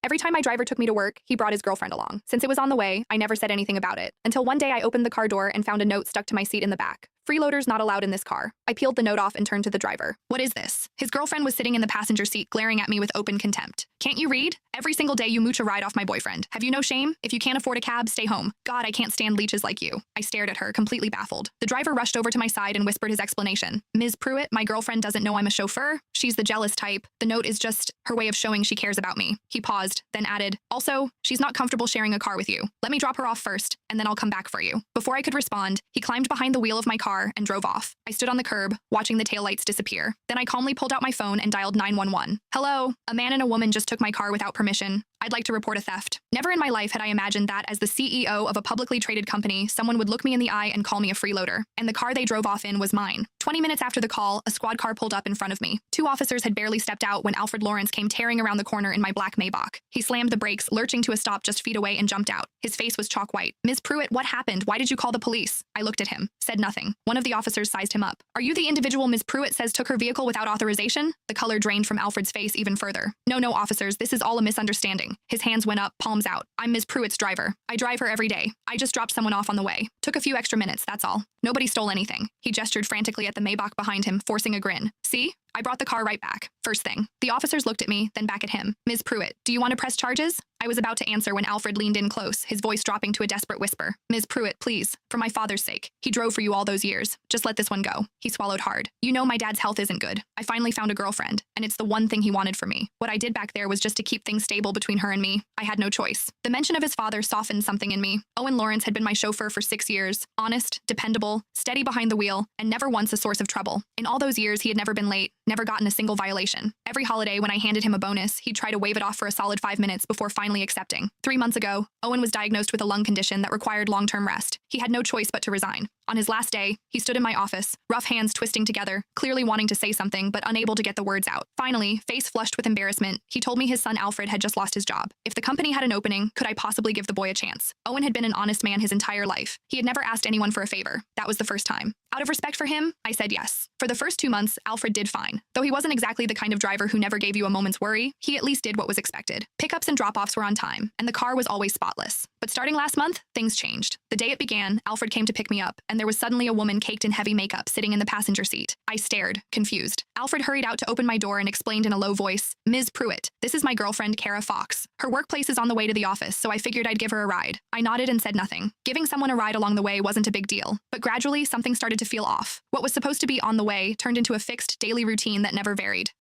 Every time my driver took me to work, he brought his girlfriend along. Since it was on the way, I never said anything about it. Until one day I opened the car door and found a note stuck to my seat in the back. Freeloaders not allowed in this car. I peeled the note off and turned to the driver. What is this? His girlfriend was sitting in the passenger seat glaring at me with open contempt. Can't you read? Every single day you mooch a ride off my boyfriend. Have you no shame? If you can't afford a cab, stay home. God, I can't stand leeches like you. I stared at her, completely baffled. The driver rushed over to my side and whispered his explanation. Ms. Pruitt, my girlfriend doesn't know I'm a chauffeur. She's the jealous type. The note is just her way of showing she cares about me. He paused, then added, also, she's not comfortable sharing a car with you. Let me drop her off first, and then I'll come back for you. Before I could respond, he climbed behind the wheel of my car and drove off. I stood on the curb, watching the taillights disappear. Then I calmly pulled out my phone and dialed 911. Hello, a man and a woman just took my car without permission. I'd like to report a theft. Never in my life had I imagined that as the CEO of a publicly traded company, someone would look me in the eye and call me a freeloader. And the car they drove off in was mine. 20 minutes after the call, a squad car pulled up in front of me. Two officers had barely stepped out when Alfred Lawrence came tearing around the corner in my black Maybach. He slammed the brakes, lurching to a stop just feet away, and jumped out. His face was chalk white. Ms. Pruitt, what happened? Why did you call the police? I looked at him, said nothing. One of the officers sized him up. Are you the individual Ms. Pruitt says took her vehicle without authorization? The color drained from Alfred's face even further. No, officers, this is all a misunderstanding. His hands went up, palms out. I'm Ms. Pruitt's driver. I drive her every day. I just dropped someone off on the way. Took a few extra minutes, that's all. Nobody stole anything. He gestured frantically at the Maybach behind him, forcing a grin. See? I brought the car right back. First thing. The officers looked at me, then back at him. Ms. Pruitt, do you want to press charges? I was about to answer when Alfred leaned in close, his voice dropping to a desperate whisper. Ms. Pruitt, please. For my father's sake. He drove for you all those years. Just let this one go. He swallowed hard. You know my dad's health isn't good. I finally found a girlfriend, and it's the one thing he wanted from me. What I did back there was just to keep things stable between her and me. I had no choice. The mention of his father softened something in me. Owen Lawrence had been my chauffeur for 6 years. Honest, dependable, steady behind the wheel, and never once a source of trouble. In all those years, he had never been late, never gotten a single violation. Every holiday, when I handed him a bonus, he'd try to wave it off for a solid 5 minutes before finally accepting. 3 months ago, Owen was diagnosed with a lung condition that required long-term rest. He had no choice but to resign. On his last day, he stood in my office, rough hands twisting together, clearly wanting to say something but unable to get the words out. Finally, face flushed with embarrassment, he told me his son Alfred had just lost his job. If the company had an opening, could I possibly give the boy a chance? Owen had been an honest man his entire life. He had never asked anyone for a favor. That was the first time. Out of respect for him, I said yes. For the first 2 months, Alfred did fine. Though he wasn't exactly the kind of driver who never gave you a moment's worry, he at least did what was expected. Pickups and drop-offs were on time, and the car was always spotless. But starting last month, things changed. The day it began, Alfred came to pick me up, and there was suddenly a woman caked in heavy makeup sitting in the passenger seat. I stared, confused. Alfred hurried out to open my door and explained in a low voice, Ms. Pruitt, this is my girlfriend, Kara Fox. Her workplace is on the way to the office, so I figured I'd give her a ride. I nodded and said nothing. Giving someone a ride along the way wasn't a big deal, but gradually something started to feel off. What was supposed to be on the way turned into a fixed, daily routine that never varied.